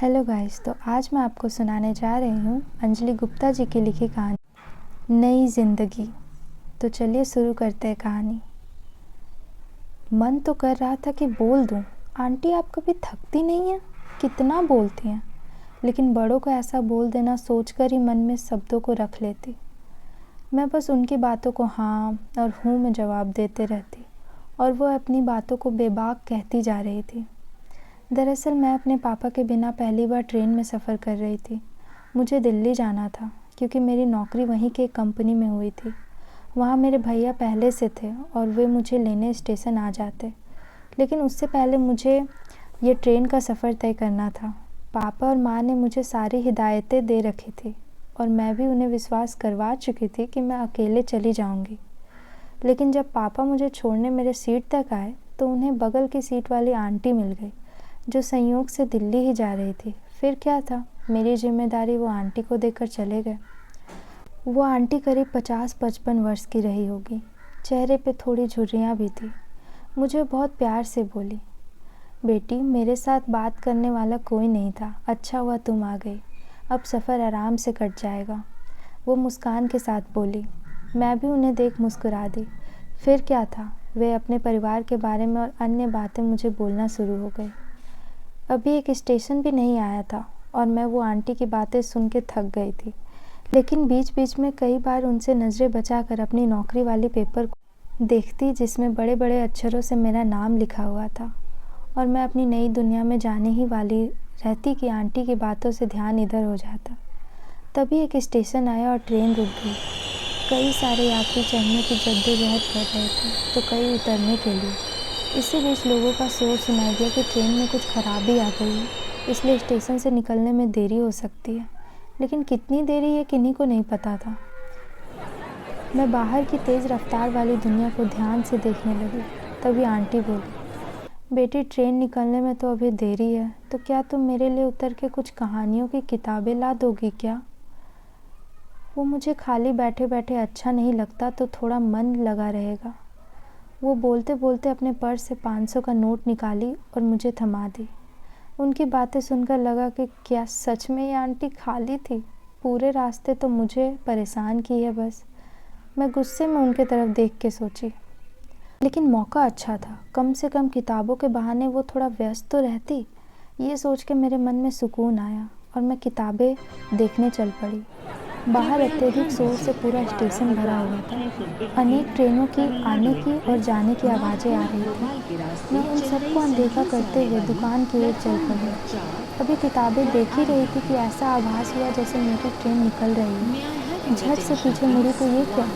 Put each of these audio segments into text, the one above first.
Hello guys, तो आज मैं आपको सुनाने जा रही हूँ अंजलि गुप्ता जी की लिखी कहानी नई ज़िंदगी। तो चलिए शुरू करते हैं कहानी। मन तो कर रहा था कि बोल दूँ, आंटी आप कभी थकती नहीं हैं, कितना बोलती हैं। लेकिन बड़ों को ऐसा बोल देना सोचकर ही मन में शब्दों को रख लेती। मैं बस उनकी बातों को हाँ और हूँ में जवाब देते रहती और वो अपनी बातों को बेबाक कहती जा रही थी। दरअसल मैं अपने पापा के बिना पहली बार ट्रेन में सफ़र कर रही थी। मुझे दिल्ली जाना था क्योंकि मेरी नौकरी वहीं की एक कंपनी में हुई थी। वहाँ मेरे भैया पहले से थे और वे मुझे लेने स्टेशन आ जाते, लेकिन उससे पहले मुझे ये ट्रेन का सफ़र तय करना था। पापा और माँ ने मुझे सारी हिदायतें दे रखी थी और मैं भी उन्हें विश्वास करवा चुकी थी कि मैं अकेले चली जाऊँगी। लेकिन जब पापा मुझे छोड़ने मेरे सीट तक आए तो उन्हें बगल की सीट वाली आंटी मिल गई जो संयोग से दिल्ली ही जा रही थी। फिर क्या था, मेरी जिम्मेदारी वो आंटी को देकर चले गए। वो आंटी करीब 50-55 वर्ष की रही होगी। चेहरे पे थोड़ी झुर्रियाँ भी थी। मुझे बहुत प्यार से बोली, बेटी मेरे साथ बात करने वाला कोई नहीं था, अच्छा हुआ तुम आ गई, अब सफ़र आराम से कट जाएगा। वो मुस्कान के साथ बोली। मैं भी उन्हें देख मुस्कुरा दी। फिर क्या था, वे अपने परिवार के बारे में और अन्य बातें मुझे बोलना शुरू हो गई। अभी एक स्टेशन भी नहीं आया था और मैं वो आंटी की बातें सुन के थक गई थी। लेकिन बीच बीच में कई बार उनसे नज़रें बचाकर अपनी नौकरी वाली पेपर को देखती जिसमें बड़े बड़े अक्षरों से मेरा नाम लिखा हुआ था और मैं अपनी नई दुनिया में जाने ही वाली रहती कि आंटी की बातों से ध्यान इधर हो जाता। तभी एक स्टेशन आया और ट्रेन रुक गई। कई सारे यात्री चढ़ने की जद्दोजहद कर रहे थे तो कई उतरने के लिए। इसी बीच लोगों का शोर सुनाई दिया कि ट्रेन में कुछ खराबी आ गई है, इसलिए स्टेशन से निकलने में देरी हो सकती है। लेकिन कितनी देरी ये किन्हीं को नहीं पता था। मैं बाहर की तेज़ रफ्तार वाली दुनिया को ध्यान से देखने लगी। तभी आंटी बोली, बेटी ट्रेन निकलने में तो अभी देरी है, तो क्या तुम मेरे लिए उतर के कुछ कहानियों की किताबें ला दोगी क्या? वो मुझे खाली बैठे बैठे अच्छा नहीं लगता तो थोड़ा मन लगा रहेगा। वो बोलते बोलते अपने पर्स से 500 का नोट निकाली और मुझे थमा दी। उनकी बातें सुनकर लगा कि क्या सच में ये आंटी खाली थी? पूरे रास्ते तो मुझे परेशान की है बस। मैं गुस्से में उनके तरफ देख के सोची, लेकिन मौका अच्छा था, कम से कम किताबों के बहाने वो थोड़ा व्यस्त तो रहती। ये सोच के मेरे मन में सुकून आया और मैं किताबें देखने चल पड़ी। बाहर अत्यधिक शोर से पूरा स्टेशन भरा हुआ था। अनेक ट्रेनों की आने की और जाने की आवाज़ें आ रही थी। मैं उन सबको अनदेखा करते हुए दुकान की ओर चल पड़ी। अभी किताबें देख ही रही थी कि ऐसा आभास हुआ जैसे मेरी ट्रेन निकल रही है। झट से पीछे मुड़ी तो ये क्या,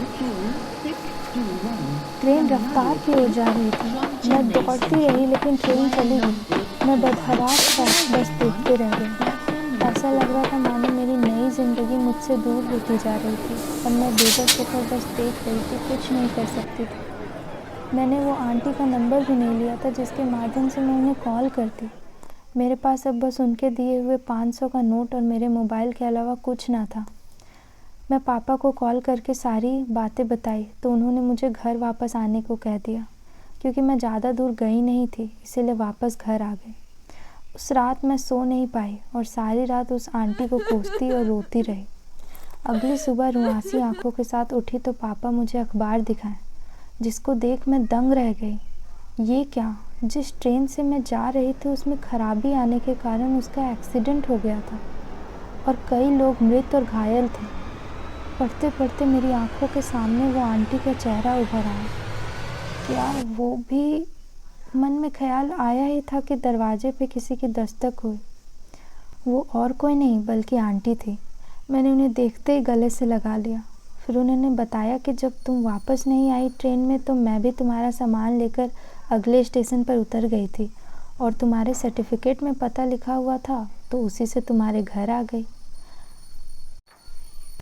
ट्रेन रफ्तार की ओर जा रही थी। मैं दौड़ती रही लेकिन ट्रेन चली गई। मैं बदहवास बस देखते रह गई। ऐसा लग रहा था मानो मेरी नई ज़िंदगी मुझसे दूर होती जा रही थी और मैं बेबस होकर बस देख रही थी, कुछ नहीं कर सकती थी। मैंने वो आंटी का नंबर भी नहीं लिया था जिसके माध्यम से मैं उन्हें कॉल करती। मेरे पास अब बस उनके दिए हुए 500 का नोट और मेरे मोबाइल के अलावा कुछ ना था। मैं पापा को कॉल करके सारी बातें बताई तो उन्होंने मुझे घर वापस आने को कह दिया। क्योंकि मैं ज़्यादा दूर गई नहीं थी इसीलिए वापस घर आ गई। उस रात मैं सो नहीं पाई और सारी रात उस आंटी को कोसती और रोती रही। अगली सुबह रुआंसी आंखों के साथ उठी तो पापा मुझे अखबार दिखाएं, जिसको देख मैं दंग रह गई। ये क्या, जिस ट्रेन से मैं जा रही थी उसमें खराबी आने के कारण उसका एक्सीडेंट हो गया था और कई लोग मृत और घायल थे। पढ़ते पढ़ते मेरी आंखों के सामने वो आंटी का चेहरा उभर आया। क्या वो भी, मन में ख्याल आया ही था कि दरवाजे पे किसी की दस्तक हुई। वो और कोई नहीं बल्कि आंटी थी। मैंने उन्हें देखते ही गले से लगा लिया। फिर उन्होंने बताया कि जब तुम वापस नहीं आई ट्रेन में तो मैं भी तुम्हारा सामान लेकर अगले स्टेशन पर उतर गई थी और तुम्हारे सर्टिफिकेट में पता लिखा हुआ था तो उसी से तुम्हारे घर आ गई।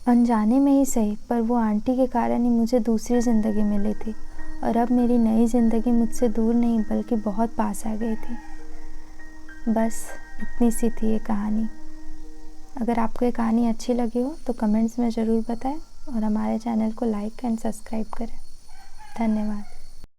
अनजाने में ही सही, पर वो आंटी के कारण ही मुझे दूसरी ज़िंदगी मिली थी और अब मेरी नई ज़िंदगी मुझसे दूर नहीं बल्कि बहुत पास आ गई थी। बस इतनी सी थी ये कहानी। अगर आपको ये कहानी अच्छी लगी हो तो कमेंट्स में ज़रूर बताएं और हमारे चैनल को लाइक एंड सब्सक्राइब करें। धन्यवाद।